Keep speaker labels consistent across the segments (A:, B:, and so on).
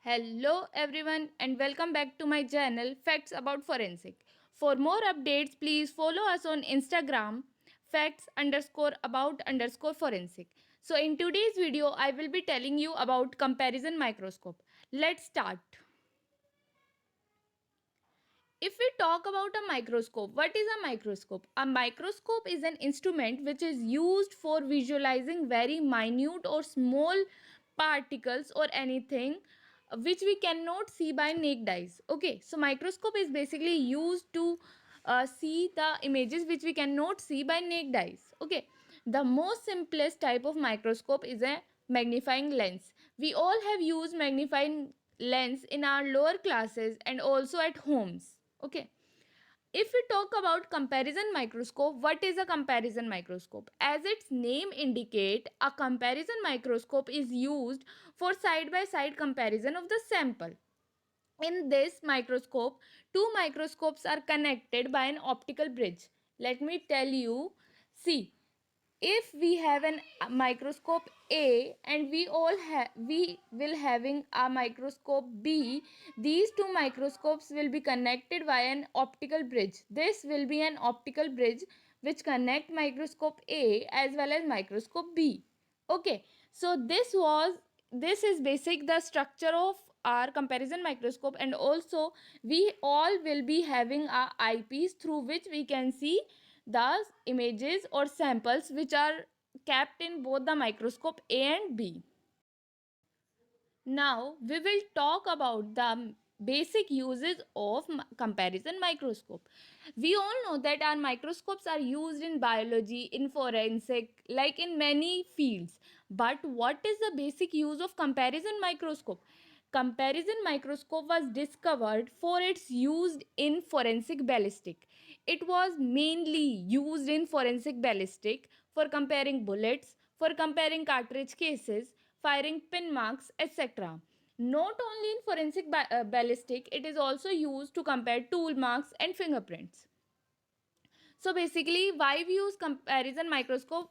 A: Hello everyone and welcome back to my channel Facts About Forensic. For more updates, please follow us on Instagram facts_about_forensic. So in today's video, I will be telling you about comparison microscope. Let's start. If we talk about a microscope, what is a microscope? A microscope is an instrument which is used for visualizing very minute or small particles or anything which we cannot see by naked eyes. Okay, so microscope is basically used to see the images which we cannot see by naked eyes. Okay, the most simplest type of microscope is a magnifying lens. We all have used magnifying lens in our lower classes and also at homes. Okay, if we talk about comparison microscope, what is a comparison microscope? As its name indicate, a comparison microscope is used for side by side comparison of the sample. In this microscope, two microscopes are connected by an optical bridge. Let me tell you, see, if we have an microscope A and we will having a microscope B, these two microscopes will be connected by an optical bridge. This will be an optical bridge which connect microscope A as well as microscope B. Okay, so this is basic the structure of our comparison microscope, and also we all will be having a eyepiece through which we can see the images or samples which are kept in both the microscope A and B. Now we will talk about the basic uses of comparison microscope. We all know that our microscopes are used in biology, in forensic, like in many fields. But what is the basic use of comparison microscope? Comparison microscope was discovered for its use in forensic ballistic. It was mainly used in forensic ballistic for comparing bullets, for comparing cartridge cases, firing pin marks, etc. Not only in forensic ballistic, it is also used to compare tool marks and fingerprints. So basically, why we use comparison microscope?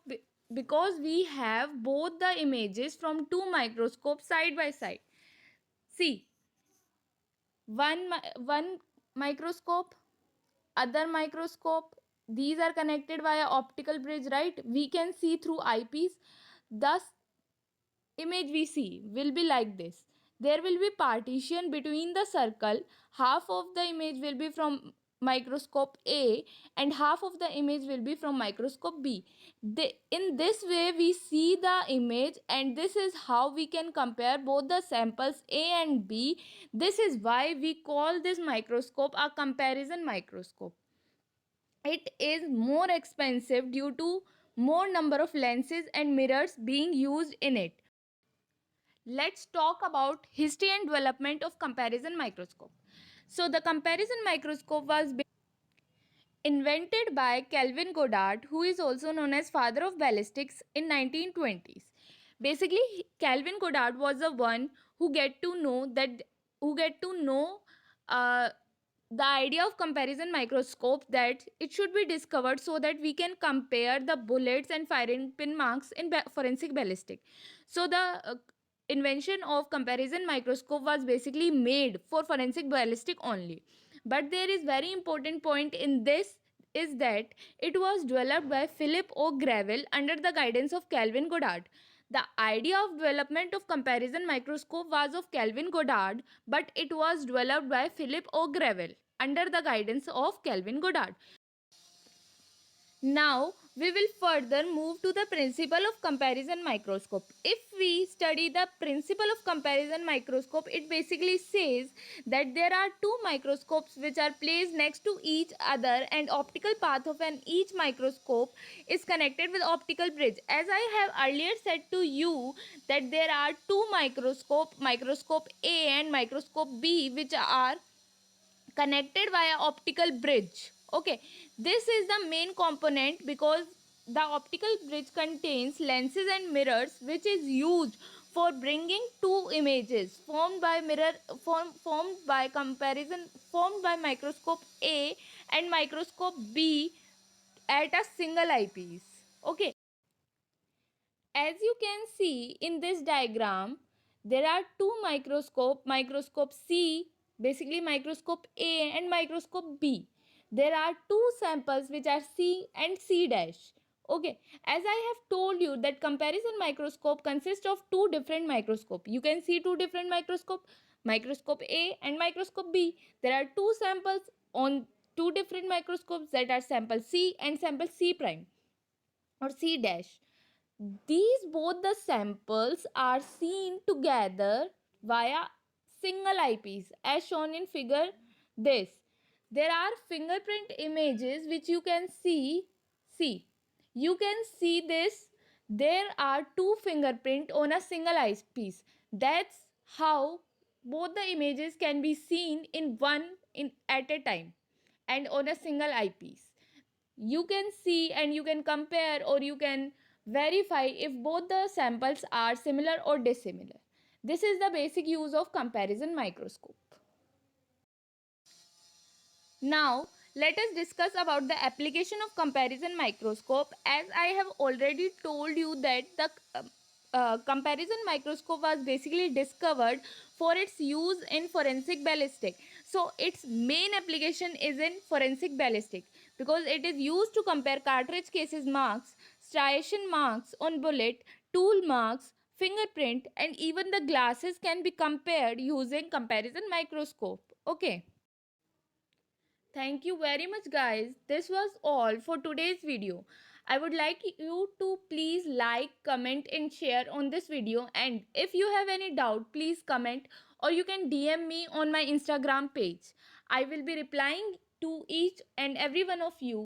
A: Because we have both the images from two microscopes side by side. See, one microscope, other microscope, these are connected via optical bridge, right? We can see through eyepiece. Thus image we see will be like this. There will be partition between the circle. Half of the image will be from microscope A and half of the image will be from microscope B. In this way we see the image, and this is how we can compare both the samples A and B. This is why we call this microscope a comparison microscope. It is more expensive due to more number of lenses and mirrors being used in it. Let's talk about history and development of comparison microscope. So the comparison microscope was invented by Kelvin Goddard, who is also known as father of ballistics, in 1920s. Basically, Kelvin Goddard was the one who get to know uh, the idea of comparison microscope, that it should be discovered so that we can compare the bullets and firing pin marks in forensic ballistic. So the invention of comparison microscope was basically made for forensic ballistic only. But there is very important point in this, is that it was developed by Philip O. Gravel under the guidance of Kelvin Goddard. The idea of development of comparison microscope was of Kelvin Goddard, but it was developed by Philip O. Gravel under the guidance of Kelvin Goddard. Now we will further move to the principle of comparison microscope. If we study the principle of comparison microscope, it basically says that there are two microscopes which are placed next to each other, and optical path of an each microscope is connected with optical bridge. As I have earlier said to you that there are two microscope A and microscope B, which are connected via optical bridge. Okay, this is the main component because the optical bridge contains lenses and mirrors which is used for bringing two images formed by comparison, formed by microscope A and microscope B at a single eyepiece. Okay, as you can see in this diagram, There are two microscope C, basically microscope A, and microscope B. There are two samples which are C and C dash. Okay, as I have told you that comparison microscope consists of two different microscope. You can see two different microscope A and microscope B. There are two samples on two different microscopes, that are sample C and sample C prime or C dash. These both the samples are seen together via single eyepiece as shown in figure this. There are fingerprint images which you can see. You can see this. There are two fingerprint on a single eyepiece. That's how both the images can be seen in one in at a time and on a single eyepiece. You can see and you can compare or you can verify if both the samples are similar or dissimilar. This is the basic use of comparison microscope. Now, let us discuss about the application of comparison microscope. As I have already told you that the comparison microscope was basically discovered for its use in forensic ballistic. So, its main application is in forensic ballistic because it is used to compare cartridge cases marks, striation marks on bullet, tool marks, fingerprint, and even the glasses can be compared using comparison microscope. Okay. Thank you very much, guys. This was all for today's video. I would like you to please like, comment, and share on this video. And if you have any doubt, please comment or you can DM me on my Instagram page. I will be replying to each and every one of you.